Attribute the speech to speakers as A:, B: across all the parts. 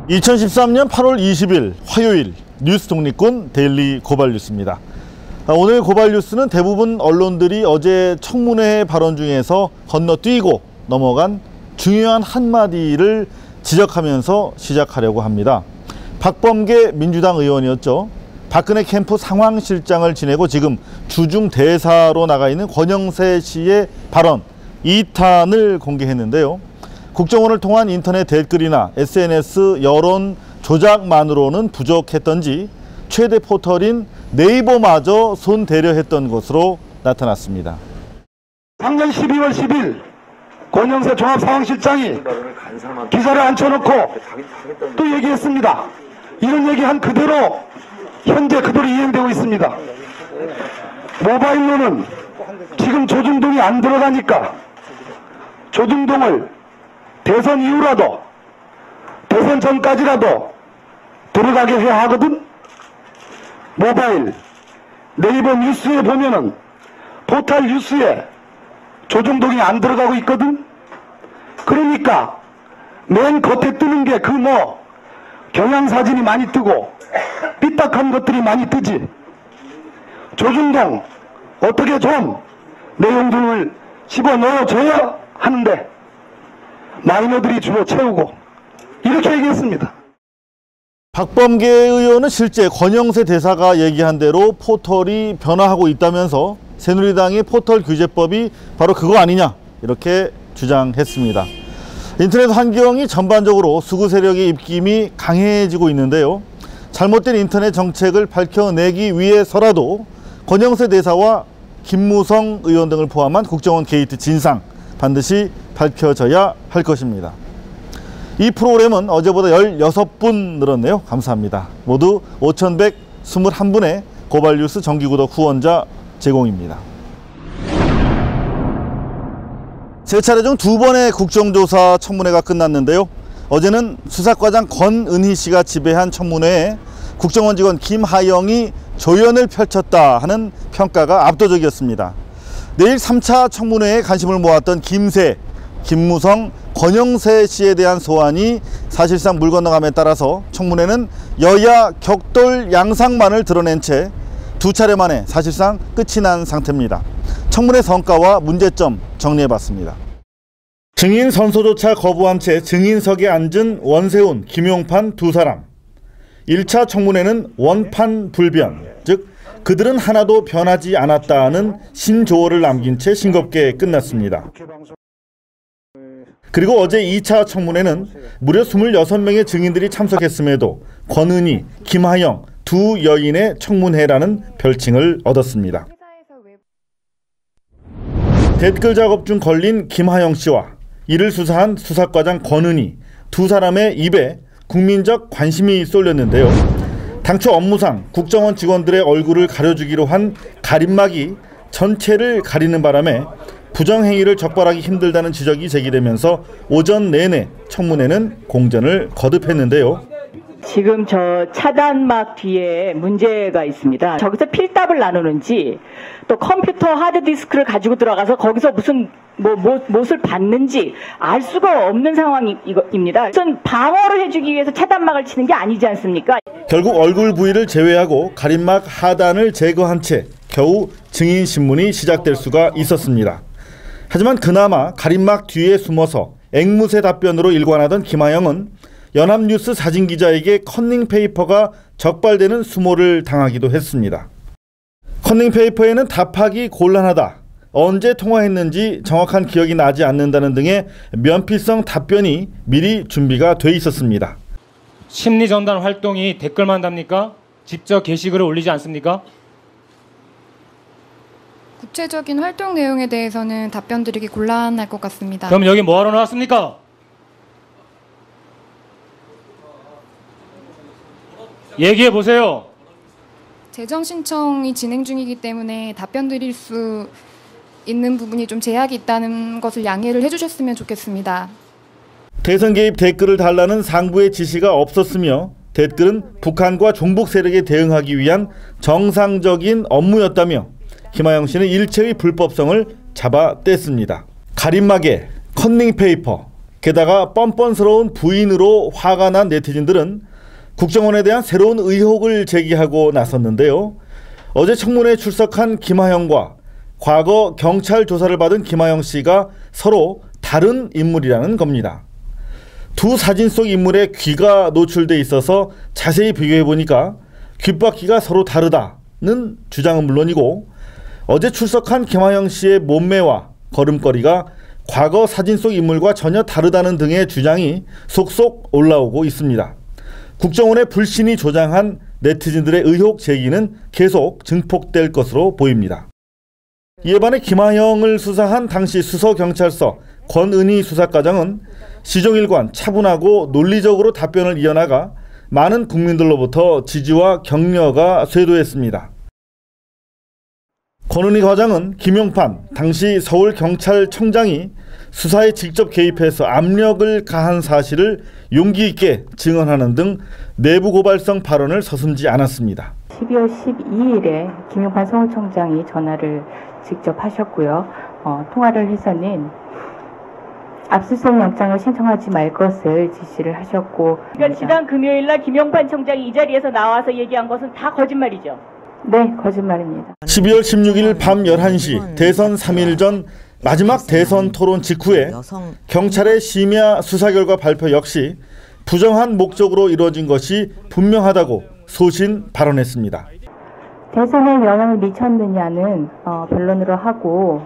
A: 2013년 8월 20일 화요일 뉴스 독립군 데일리 고발뉴스입니다. 오늘 고발뉴스는 대부분 언론들이 어제 청문회 발언 중에서 건너뛰고 넘어간 중요한 한마디를 지적하면서 시작하려고 합니다. 박범계 민주당 의원이었죠. 박근혜 캠프 상황실장을 지내고 지금 주중 대사로 나가 있는 권영세 씨의 발언 2탄을 공개했는데요. 국정원을 통한 인터넷 댓글이나 SNS 여론 조작만으로는 부족했던지 최대 포털인 네이버마저 손대려 했던 것으로 나타났습니다.
B: 작년 12월 10일 권영세 종합상황실장이 기자를 앉혀놓고 또 얘기했습니다. 이런 얘기한 그대로 현재 그대로 이행되고 있습니다. 모바일로는 지금 조중동이 안 들어가니까 조중동을 대선 이후라도 대선 전까지라도 들어가게 해야 하거든. 모바일 네이버 뉴스에 보면은 포털 뉴스에 조중동이 안 들어가고 있거든. 그러니까 맨 겉에 뜨는 게 그 경향사진이 많이 뜨고 삐딱한 것들이 많이 뜨지. 조중동 어떻게 좀 내용들을 집어넣어줘야 하는데 마이너들이 주로 채우고 이렇게 얘기했습니다.
A: 박범계 의원은 실제 권영세 대사가 얘기한 대로 포털이 변화하고 있다면서 새누리당의 포털 규제법이 바로 그거 아니냐 이렇게 주장했습니다. 인터넷 환경이 전반적으로 수구 세력의 입김이 강해지고 있는데요. 잘못된 인터넷 정책을 밝혀내기 위해서라도 권영세 대사와 김무성 의원 등을 포함한 국정원 게이트 진상 반드시 밝혀져야 할 것입니다. 이 프로그램은 어제보다 16분 늘었네요. 감사합니다. 모두 5,121분의 고발뉴스 정기구독 후원자 제공입니다. 세 차례 중 2번의 국정조사 청문회가 끝났는데요. 어제는 수사과장 권은희 씨가 지배한 청문회에 국정원 직원 김하영이 조연을 펼쳤다 하는 평가가 압도적이었습니다. 내일 3차 청문회에 관심을 모았던 김세, 김무성, 권영세 씨에 대한 소환이 사실상 물 건너감에 따라서 청문회는 여야 격돌 양상만을 드러낸 채 2차례 만에 사실상 끝이 난 상태입니다. 청문회 성과와 문제점 정리해봤습니다. 증인 선서조차 거부한 채 증인석에 앉은 원세훈, 김용판 두 사람. 1차 청문회는 원판 불변, 즉 그들은 하나도 변하지 않았다는 신조어를 남긴 채 싱겁게 끝났습니다. 그리고 어제 2차 청문회는 무려 26명의 증인들이 참석했음에도 권은희, 김하영 두 여인의 청문회라는 별칭을 얻었습니다. 댓글 작업 중 걸린 김하영 씨와 이를 수사한 수사과장 권은희 두 사람의 입에 국민적 관심이 쏠렸는데요. 당초 업무상 국정원 직원들의 얼굴을 가려주기로 한 가림막이 전체를 가리는 바람에 부정행위를 적발하기 힘들다는 지적이 제기되면서 오전 내내 청문회는 공전을 거듭했는데요.
C: 지금 저 차단막 뒤에 문제가 있습니다. 저기서 필답을 나누는지 또 컴퓨터 하드디스크를 가지고 들어가서 거기서 무슨 못을 받는지 알 수가 없는 상황입니다. 우선 방어를 해주기 위해서 차단막을 치는 게 아니지 않습니까?
A: 결국 얼굴 부위를 제외하고 가림막 하단을 제거한 채 겨우 증인 신문이 시작될 수가 있었습니다. 하지만 그나마 가림막 뒤에 숨어서 앵무새 답변으로 일관하던 김하영은 연합뉴스 사진기자에게 커닝페이퍼가 적발되는 수모를 당하기도 했습니다. 커닝페이퍼에는 답하기 곤란하다, 언제 통화했는지 정확한 기억이 나지 않는다는 등의 면피성 답변이 미리 준비가 돼 있었습니다.
D: 심리전단 활동이 댓글만 답니까? 직접 게시글을 올리지 않습니까?
E: 구체적인 활동 내용에 대해서는 답변 드리기 곤란할 것 같습니다.
D: 그럼 여기 뭐하러 나왔습니까? 얘기해 보세요.
E: 재정 신청이 진행 중이기 때문에 답변 드릴 수 있는 부분이 좀 제약이 있다는 것을 양해를 해주셨으면 좋겠습니다.
A: 대선 개입 댓글을 달라는 상부의 지시가 없었으며 댓글은 북한과 종북 세력에 대응하기 위한 정상적인 업무였다며 김하영 씨는 일체의 불법성을 잡아뗐습니다. 가림막에 커닝페이퍼, 게다가 뻔뻔스러운 부인으로 화가 난 네티즌들은 국정원에 대한 새로운 의혹을 제기하고 나섰는데요. 어제 청문회에 출석한 김하영과 과거 경찰 조사를 받은 김하영 씨가 서로 다른 인물이라는 겁니다. 두 사진 속 인물의 귀가 노출돼 있어서 자세히 비교해보니까 귓바퀴가 서로 다르다는 주장은 물론이고, 어제 출석한 김하영 씨의 몸매와 걸음걸이가 과거 사진 속 인물과 전혀 다르다는 등의 주장이 속속 올라오고 있습니다. 국정원의 불신이 조장한 네티즌들의 의혹 제기는 계속 증폭될 것으로 보입니다. 이에 반해 김하영을 수사한 당시 수서경찰서 권은희 수사과장은 시종일관 차분하고 논리적으로 답변을 이어나가 많은 국민들로부터 지지와 격려가 쇄도했습니다. 권은희 과장은 김용판 당시 서울경찰청장이 수사에 직접 개입해서 압력을 가한 사실을 용기 있게 증언하는 등 내부 고발성 발언을 서슴지 않았습니다.
C: 12월 12일에 김용판 서울청장이 전화를 직접 하셨고요. 통화를 해서는 압수수색 영장을 신청하지 말 것을 지시를 하셨고, 그러니까 지난 금요일 날 김용판 청장이 이 자리에서 나와서 얘기한 것은 다 거짓말이죠? 네, 거짓말입니다.
A: 12월 16일 밤 11시 대선 3일 전 마지막 대선 토론 직후에 경찰의 심야 수사 결과 발표 역시 부정한 목적으로 이루어진 것이 분명하다고 소신 발언했습니다.
C: 대선에 영향을 미쳤느냐는 변론으로 하고,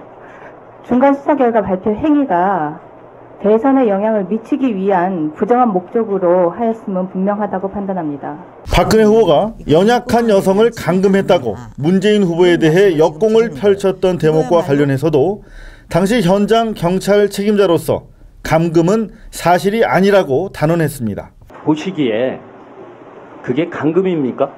C: 중간 수사 결과 발표 행위가 대선에 영향을 미치기 위한 부정한 목적으로 하였음은 분명하다고 판단합니다.
A: 박근혜 후보가 연약한 여성을 감금했다고 문재인 후보에 대해 역공을 펼쳤던 대목과 관련해서도 당시 현장 경찰 책임자로서 감금은 사실이 아니라고 단언했습니다.
F: 보시기에 그게 감금입니까?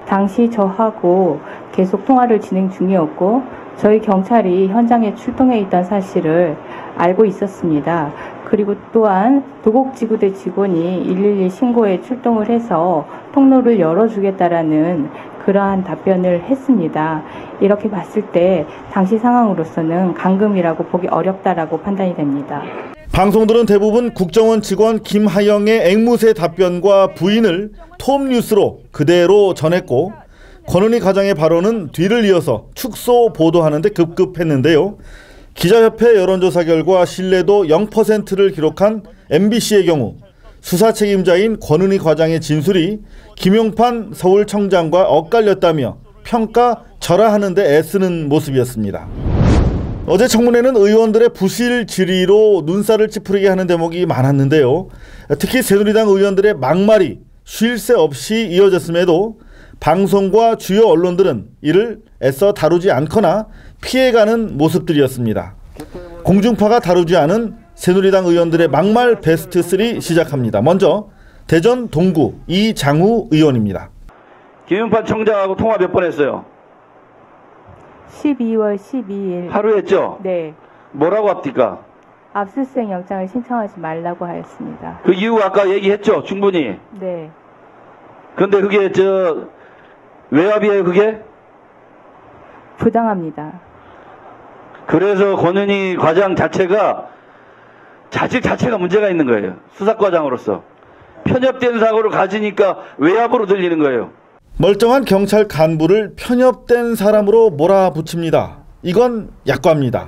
C: 당시 저하고 계속 통화를 진행 중이었고, 저희 경찰이 현장에 출동해 있던 사실을 알고 있었습니다. 그리고 또한 도곡지구대 직원이 112 신고에 출동을 해서 통로를 열어주겠다라는 그러한 답변을 했습니다. 이렇게 봤을 때 당시 상황으로서는 감금이라고 보기 어렵다라고 판단이 됩니다.
A: 방송들은 대부분 국정원 직원 김하영의 앵무새 답변과 부인을 톱뉴스로 그대로 전했고, 권은희 과장의 발언은 뒤를 이어서 축소 보도하는 데 급급했는데요. 기자협회 여론조사 결과 신뢰도 0%를 기록한 MBC의 경우 수사 책임자인 권은희 과장의 진술이 김용판 서울청장과 엇갈렸다며 평가 절하하는 데 애쓰는 모습이었습니다. 어제 청문회는 의원들의 부실 질의로 눈살을 찌푸리게 하는 대목이 많았는데요. 특히 새누리당 의원들의 막말이 쉴 새 없이 이어졌음에도 방송과 주요 언론들은 이를 애써 다루지 않거나 피해가는 모습들이었습니다. 공중파가 다루지 않은 새누리당 의원들의 막말 베스트 3 시작합니다. 먼저 대전 동구 이장우 의원입니다.
B: 김용판 청장하고 통화 몇 번 했어요?
C: 12월 12일.
B: 하루 했죠?
C: 네.
B: 뭐라고 합니까?
C: 압수수색 영장을 신청하지 말라고 하였습니다.
B: 그 이유 아까 얘기했죠? 충분히.
C: 네.
B: 그런데 그게 외압이에요, 그게?
C: 부당합니다.
B: 그래서 권은희 과장 자체가 자질 자체가 문제가 있는 거예요. 수사과장으로서. 편협된 사고를 가지니까 외압으로 들리는 거예요.
A: 멀쩡한 경찰 간부를 편협된 사람으로 몰아붙입니다. 이건 약과입니다.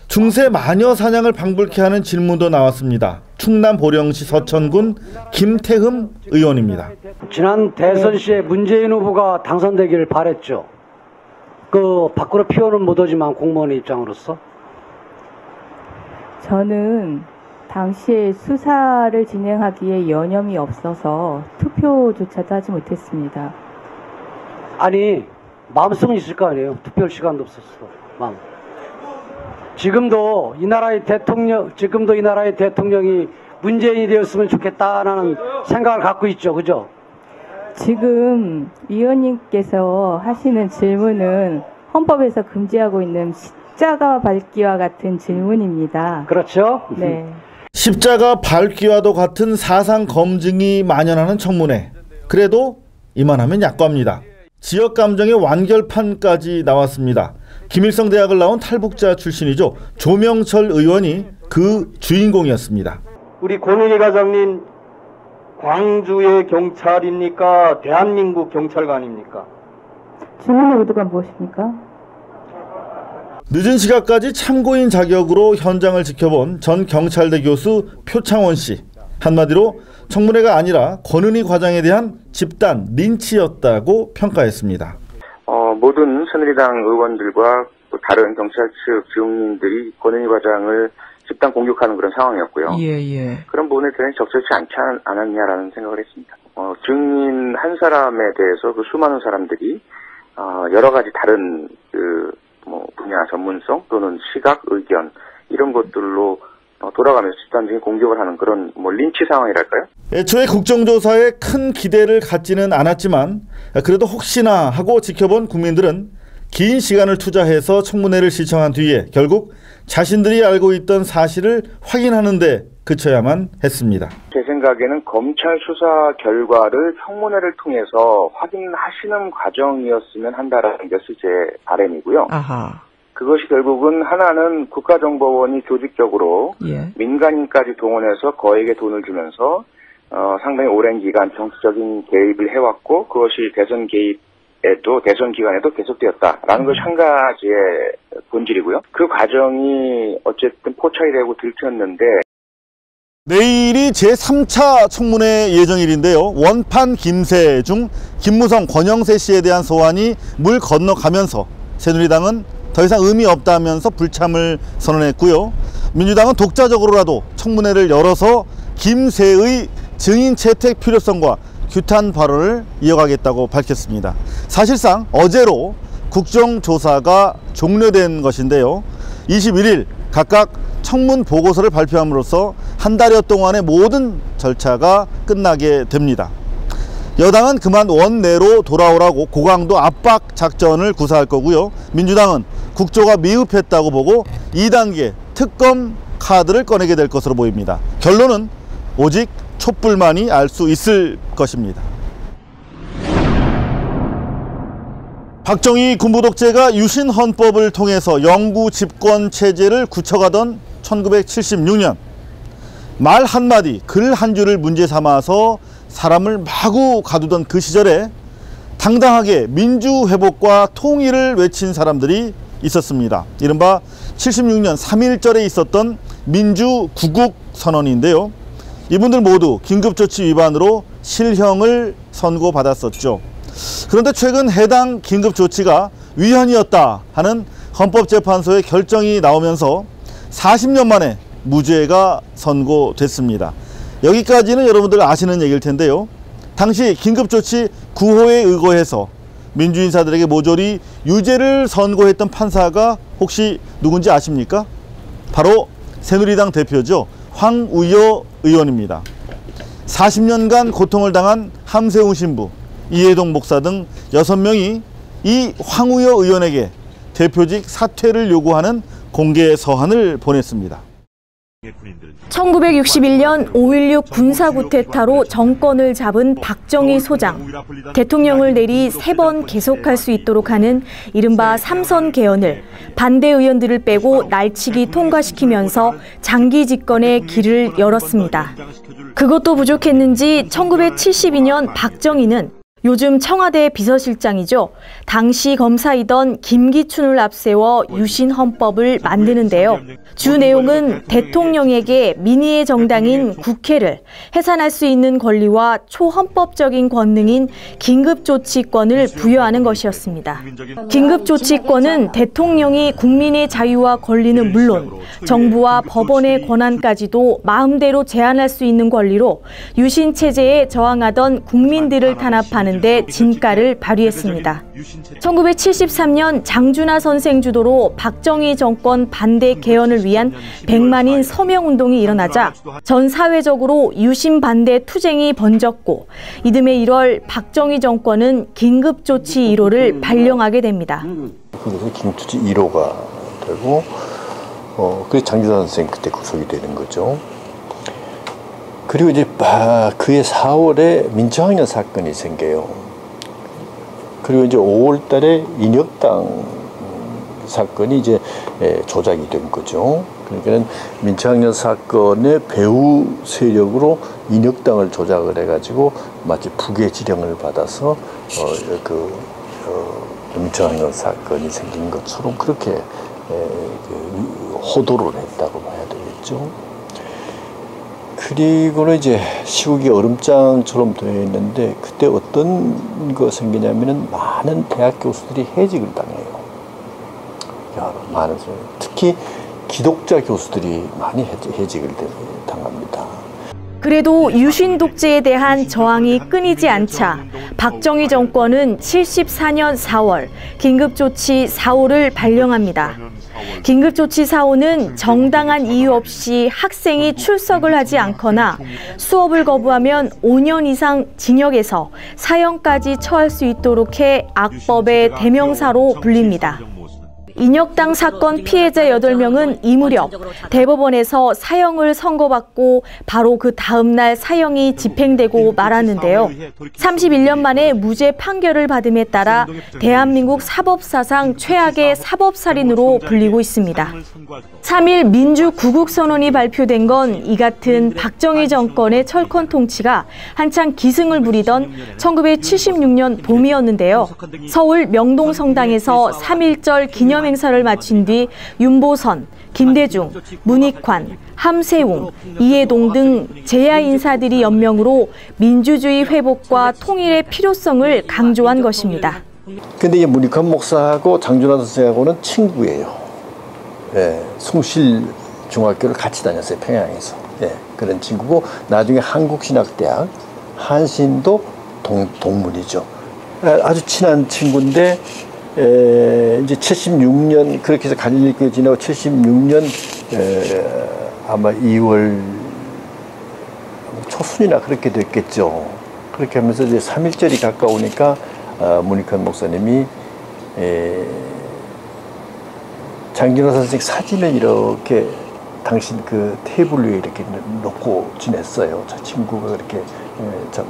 A: 중세 마녀 사냥을 방불케 하는 질문도 나왔습니다. 충남 보령시 서천군 김태흠 의원입니다.
G: 지난 대선 시에 문재인 후보가 당선되기를 바랬죠. 그 밖으로 표현은 못하지만 공무원의 입장으로서.
C: 저는 당시에 수사를 진행하기에 여념이 없어서 투표조차도 하지 못했습니다.
G: 아니, 마음속은 있을 거 아니에요. 투표할 시간도 없었어. 마음. 지금도 이 나라의 대통령이 문재인이 되었으면 좋겠다라는 생각을 갖고 있죠. 그죠?
C: 지금 위원님께서 하시는 질문은 헌법에서 금지하고 있는 십자가 밟기와 같은 질문입니다.
G: 그렇죠?
C: 네.
A: 십자가 밟기와도 같은 사상 검증이 만연하는 청문회. 그래도 이만하면 약과입니다. 지역 감정의 완결판까지 나왔습니다. 김일성 대학을 나온 탈북자 출신이죠. 조명철 의원이 그 주인공이었습니다.
H: 우리 권은희 과장님 광주의 경찰입니까? 대한민국 경찰관입니까?
C: 질문의 의도가 무엇입니까?
A: 늦은 시각까지 참고인 자격으로 현장을 지켜본 전 경찰대 교수 표창원 씨. 한마디로 청문회가 아니라 권은희 과장에 대한 집단 린치였다고 평가했습니다.
I: 모든 새누리당 의원들과 또 다른 경찰 측 증인들이 권은희 과장을 집단 공격하는 그런 상황이었고요. 그런 부분에 대해서 적절치 않지 않았냐라는 생각을 했습니다. 증인 한 사람에 대해서 그 수많은 사람들이 여러 가지 다른 분야 전문성 또는 시각, 의견 이런 것들로 돌아가면서 집단적인 공격을 하는 그런 린치 상황이랄까요?
A: 애초에 국정조사에 큰 기대를 갖지는 않았지만 그래도 혹시나 하고 지켜본 국민들은 긴 시간을 투자해서 청문회를 시청한 뒤에 결국 자신들이 알고 있던 사실을 확인하는 데 그쳐야만 했습니다.
I: 제 생각에는 검찰 수사 결과를 청문회를 통해서 확인하시는 과정이었으면 한다라는 것이 제 바람이고요. 그것이 결국은 하나는 국가정보원이 조직적으로 민간인까지 동원해서 거액의 돈을 주면서 상당히 오랜 기간 정치적인 개입을 해왔고 그것이 대선 기간에도 계속되었다라는 것이 한 가지의 본질이고요. 그 과정이 어쨌든 포착이 되고 들켰는데
A: 내일이 제3차 청문회 예정일인데요. 원판 김새 중 김무성, 권영세 씨에 대한 소환이 물 건너가면서 새누리당은 더 이상 의미 없다면서 불참을 선언했고요. 민주당은 독자적으로라도 청문회를 열어서 김새의 증인 채택 필요성과 규탄 발언을 이어가겠다고 밝혔습니다. 사실상 어제로 국정조사가 종료된 것인데요. 21일 각각 청문 보고서를 발표함으로써 한 달여 동안의 모든 절차가 끝나게 됩니다. 여당은 그만 원내로 돌아오라고 고강도 압박 작전을 구사할 거고요. 민주당은 국조가 미흡했다고 보고 2단계 특검 카드를 꺼내게 될 것으로 보입니다. 결론은 오직 촛불만이 알 수 있을 것입니다. 박정희 군부 독재가 유신 헌법을 통해서 영구 집권 체제를 굳혀가던 1976년 말 한마디, 글 한 줄을 문제 삼아서 사람을 마구 가두던 그 시절에 당당하게 민주회복과 통일을 외친 사람들이 있었습니다. 이른바 76년 3.1절에 있었던 민주구국선언인데요. 이분들 모두 긴급조치 위반으로 실형을 선고받았었죠. 그런데 최근 해당 긴급조치가 위헌이었다 하는 헌법재판소의 결정이 나오면서 40년 만에 무죄가 선고됐습니다. 여기까지는 여러분들 아시는 얘기일 텐데요. 당시 긴급조치 구호에 의거해서 민주인사들에게 모조리 유죄를 선고했던 판사가 혹시 누군지 아십니까? 바로 새누리당 대표죠. 황우여 의원입니다. 40년간 고통을 당한 함세웅 신부, 이해동 목사 등 6명이 이 황우여 의원에게 대표직 사퇴를 요구하는 공개 서한을 보냈습니다.
J: 1961년 5.16 군사구테타로 정권을 잡은 박정희 소장, 대통령을 내리 3번 계속할 수 있도록 하는 이른바 3선 개헌을 반대 의원들을 빼고 날치기 통과시키면서 장기 집권의 길을 열었습니다. 그것도 부족했는지 1972년 박정희는 요즘 청와대 비서실장이죠. 당시 검사이던 김기춘을 앞세워 유신 헌법을 만드는데요. 주 내용은 대통령에게 민의의 정당인 국회를 해산할 수 있는 권리와 초헌법적인 권능인 긴급조치권을 부여하는 것이었습니다. 긴급조치권은 대통령이 국민의 자유와 권리는 물론 정부와 법원의 권한까지도 마음대로 제한할 수 있는 권리로 유신 체제에 저항하던 국민들을 탄압하는 데 진가를 발휘했습니다. 1973년 장준하 선생 주도로 박정희 정권 반대 개헌을 위한 100만인 서명운동이 일어나자 전 사회적으로 유신 반대 투쟁이 번졌고 이듬해 1월 박정희 정권은 긴급조치 1호를 발령하게 됩니다.
K: 그래서 긴급조치 1호가 되고 그래서 장준하 선생 그때 구속이 되는 거죠. 그리고 이제 그해 4월에 민주학년 사건이 생겨요. 그리고 이제 5월 달에 인혁당 사건이 이제 조작이 된 거죠. 그러니까 민청학년 사건의 배후 세력으로 인혁당을 조작을 해가지고 마치 북의 지령을 받아서 민청학년 사건이 생긴 것처럼 그렇게 호도를 했다고 봐야 되겠죠. 그리고는 이제 시국이 얼음장처럼 되어 있는데 그때 어떤 거 생기냐면은 많은 대학 교수들이 해직을 당해요. 많은 특히 기독자 교수들이 많이 해직을 당합니다.
J: 그래도 유신 독재에 대한 저항이 끊이지 않자 박정희 정권은 74년 4월 긴급조치 4호를 발령합니다. 긴급조치 4호는 정당한 이유 없이 학생이 출석을 하지 않거나 수업을 거부하면 5년 이상 징역에서 사형까지 처할 수 있도록 해 악법의 대명사로 불립니다. 인혁당 사건 피해자 8명은 이 무렵 대법원에서 사형을 선고받고 바로 그 다음 날 사형이 집행되고 말았는데요. 31년 만에 무죄 판결을 받음에 따라 대한민국 사법사상 최악의 사법살인으로 불리고 있습니다. 3.1 민주구국선언이 발표된 건 이 같은 박정희 정권의 철권 통치가 한창 기승을 부리던 1976년 봄이었는데요. 서울 명동성당에서 3.1절 기념 행사를 마친 뒤 윤보선, 김대중, 문익환, 함세웅, 이해동 등 제야 인사들이 연명으로 민주주의 회복과 통일의 필요성을 강조한 것입니다.
K: 근데 이 문익환 목사하고 장준환 선생하고는 친구예요. 숭실중학교를 같이 다녔어요, 평양에서. 그런 친구고 나중에 한국신학대학, 한신도 동문이죠. 아주 친한 친구인데 이제 76년 그렇게 해서 갈릴리교회 지나고 76년 아마 2월 초순이나 그렇게 됐겠죠. 그렇게 하면서 이제 3.1절이 가까우니까 문익환 목사님이 장준환 선생 사진을 이렇게 당신 그 테이블 위에 이렇게 놓고 지냈어요. 저 친구가 그렇게 참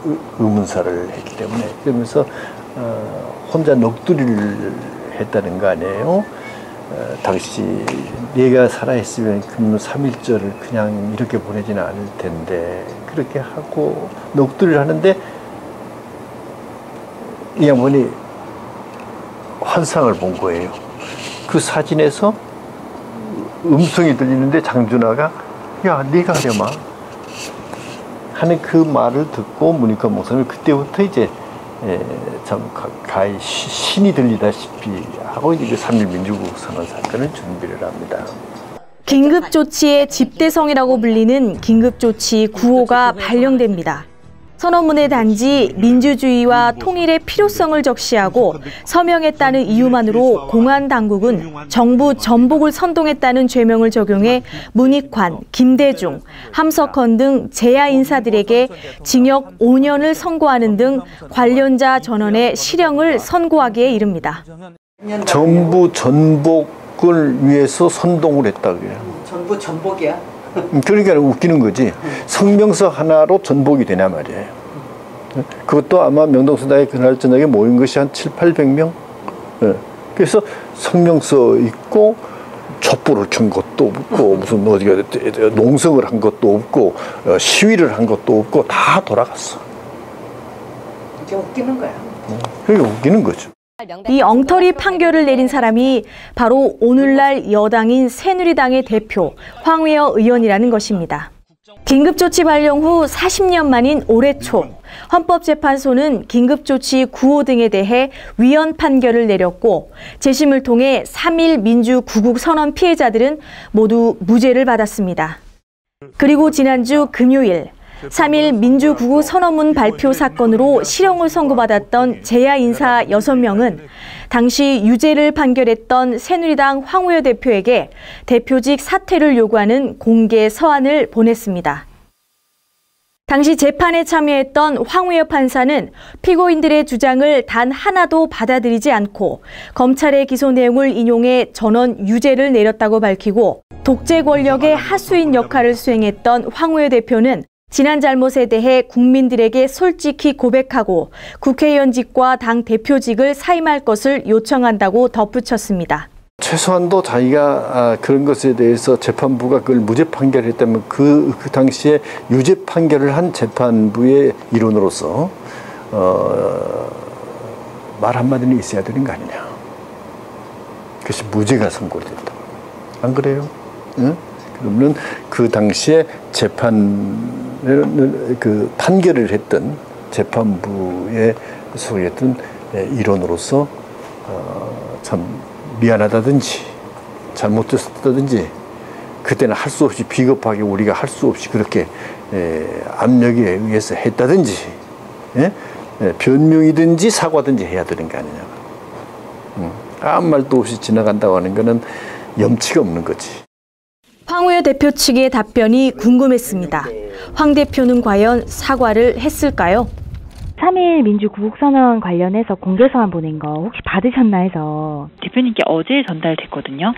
K: 그 의문사를 했기 때문에. 그러면서 혼자 넋두리를 했다는 거 아니에요? 당시 내가 살아있으면 금년 3.1절을 그냥 이렇게 보내지는 않을 텐데 그렇게 하고 넋두리를 하는데 이 양반이 환상을 본 거예요. 그 사진에서 음성이 들리는데 장준하가 야 네가 하려마 하는 그 말을 듣고 문익환 목사님 그때부터 이제 참 가히 신이 들리다시피 하고 이제 그 3.1 민주구국선언 사건을 준비를 합니다.
J: 긴급조치의 집대성이라고 불리는 긴급조치 9호가 발령됩니다. 선언문의 단지 민주주의와 통일의 필요성을 적시하고 서명했다는 이유만으로 공안당국은 정부 전복을 선동했다는 죄명을 적용해 문익환, 김대중, 함석헌 등 제야 인사들에게 징역 5년을 선고하는 등 관련자 전원의 실형을 선고하기에 이릅니다.
K: 정부 전복을 위해서 선동을 했다고요.
L: 전부 전복이야?
K: 그러니까 웃기는 거지. 성명서 하나로 전복이 되냐 말이에요. 그것도 아마 명동성당에 그날 저녁에 모인 것이 한 700~800명. 그래서 성명서 있고 촛불을 켠 것도 없고 무슨 어디가 농성을 한 것도 없고 시위를 한 것도 없고 다 돌아갔어.
L: 이게 웃기는 거야.
K: 그게 웃기는 거죠.
J: 이 엉터리 판결을 내린 사람이 바로 오늘날 여당인 새누리당의 대표 황우여 의원이라는 것입니다. 긴급조치 발령 후 40년 만인 올해 초 헌법재판소는 긴급조치 9호 등에 대해 위헌 판결을 내렸고 재심을 통해 3.1 민주구국선언 피해자들은 모두 무죄를 받았습니다. 그리고 지난주 금요일 3.1 민주구국선언문 발표 사건으로 실형을 선고받았던 제야 인사 6명은 당시 유죄를 판결했던 새누리당 황우여 대표에게 대표직 사퇴를 요구하는 공개 서한을 보냈습니다. 당시 재판에 참여했던 황우여 판사는 피고인들의 주장을 단 하나도 받아들이지 않고 검찰의 기소 내용을 인용해 전원 유죄를 내렸다고 밝히고 독재 권력의 하수인 역할을 수행했던 황우여 대표는 지난 잘못에 대해 국민들에게 솔직히 고백하고 국회의원직과 당 대표직을 사임할 것을 요청한다고 덧붙였습니다.
K: 최소한도 자기가 그런 것에 대해서 재판부가 그걸 무죄 판결했다면 그 당시에 유죄 판결을 한 재판부의 일원으로서 말 한마디는 있어야 되는 거 아니냐. 그것이 무죄가 선고됐다. 안 그래요? 응? 그러면 그 당시에 그 판결을 했던 재판부에 소속했던 일원으로서 참 미안하다든지 잘못됐다든지 그때는 할 수 없이 비겁하게 우리가 할 수 없이 그렇게 압력에 의해서 했다든지 변명이든지 사과든지 해야 되는 거 아니냐. 아무 말도 없이 지나간다고 하는 거는 염치가 없는 거지.
J: 황우여 대표 측의 답변이 궁금했습니다. 황 대표는 과연 사과를 했을까요?
M: 3.1 민주구국선언 관련해서 공개서한 보낸 거 혹시 받으셨나 해서
N: 대표님께 어제 전달됐거든요.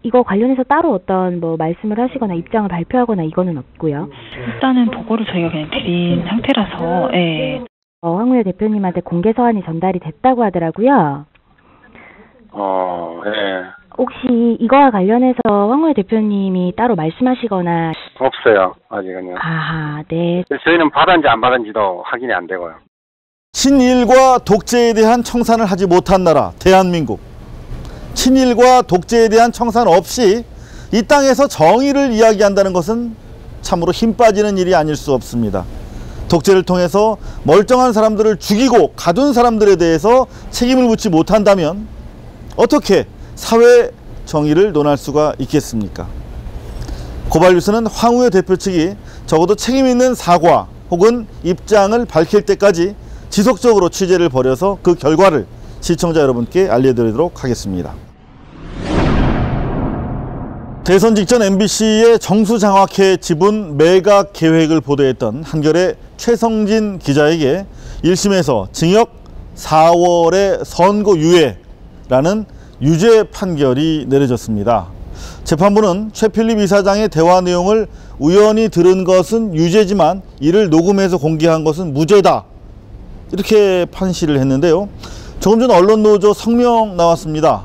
M: 이거 관련해서 따로 어떤 뭐 말씀을 하시거나 입장을 발표하거나 이거는 없고요.
N: 일단은 보고를 저희가 그냥 드린 상태라서 예.
M: 황우여 대표님한테 공개서한이 전달이 됐다고 하더라고요.
O: 예.
M: 혹시 이거와 관련해서 황우여 대표님이 따로 말씀하시거나
O: 없어요, 아직은요.
M: 아, 네.
O: 저희는 받았는지 안 받았는지도 확인이 안 되고요.
A: 친일과 독재에 대한 청산을 하지 못한 나라 대한민국. 친일과 독재에 대한 청산 없이 이 땅에서 정의를 이야기한다는 것은 참으로 힘 빠지는 일이 아닐 수 없습니다. 독재를 통해서 멀쩡한 사람들을 죽이고 가둔 사람들에 대해서 책임을 묻지 못한다면 어떻게 사회 정의를 논할 수가 있겠습니까? 고발뉴스는 황우여 대표 측이 적어도 책임 있는 사과 혹은 입장을 밝힐 때까지 지속적으로 취재를 벌여서 그 결과를 시청자 여러분께 알려드리도록 하겠습니다. 대선 직전 MBC의 정수장학회 지분 매각 계획을 보도했던 한겨레 최성진 기자에게 1심에서 징역 4월의 선고유예라는 유죄 판결이 내려졌습니다. 재판부는 최필립 이사장의 대화 내용을 우연히 들은 것은 유죄지만 이를 녹음해서 공개한 것은 무죄다. 이렇게 판시를 했는데요. 조금 전 언론노조 성명 나왔습니다.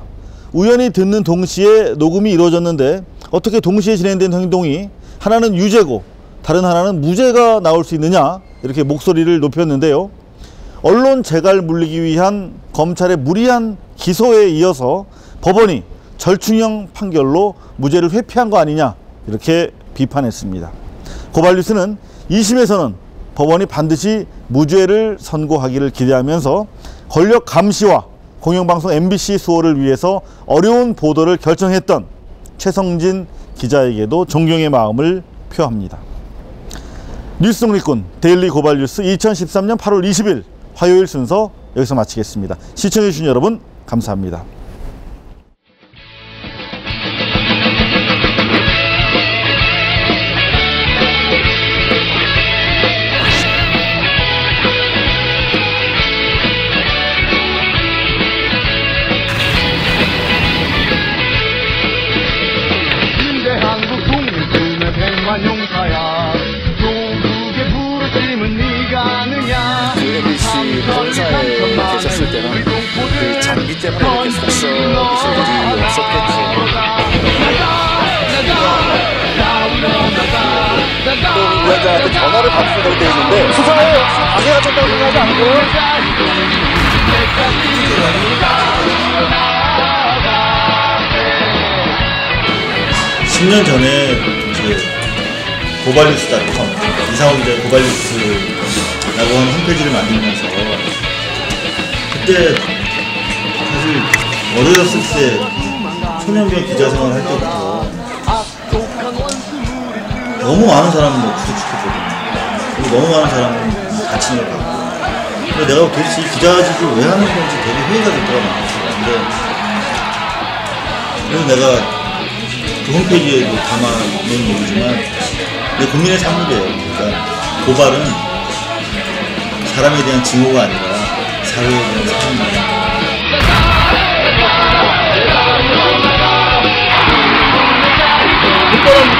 A: 우연히 듣는 동시에 녹음이 이루어졌는데 어떻게 동시에 진행된 행동이 하나는 유죄고 다른 하나는 무죄가 나올 수 있느냐, 이렇게 목소리를 높였는데요. 언론 재갈 물리기 위한 검찰의 무리한 기소에 이어서 법원이 절충형 판결로 무죄를 회피한 거 아니냐, 이렇게 비판했습니다. 고발뉴스는 2심에서는 법원이 반드시 무죄를 선고하기를 기대하면서 권력 감시와 공영방송 MBC 수호를 위해서 어려운 보도를 결정했던 최성진 기자에게도 존경의 마음을 표합니다. 뉴스 독립군 데일리 고발뉴스 2013년 8월 20일 화요일 순서 여기서 마치겠습니다. 시청해주신 여러분 감사합니다.
P: 회사에 계셨을 때는 그 장기 때문에 이렇게 속썩이실 일이 없었겠죠. 또 위원장한테 전화를 받을 수도 있는데 수사에 방해가 됐다고 생각하지 않고요?
A: 10년 전에 고발뉴스.com, 이상호 기자의 고발뉴스라고 하는 홈페이지를 만들면서 그때 사실 어렸을 때 초년병 기자 생활을 할 때부터 너무 많은 사람을 구속시켰거든요. 그리고 너무 많은 사람을 다친 걸 봤고, 그래서 내가 도대체 이 기자직을 왜 하는 건지 되게 회의가 됐더라고요. 그래서 내가 그 홈페이지에도 담아놓은 얘기지만 내 국민의 삶이래요. 그러니까 고발은 사람에 대한 징후가 아니라 사회에 대한 삶입니다.
Q: 특별한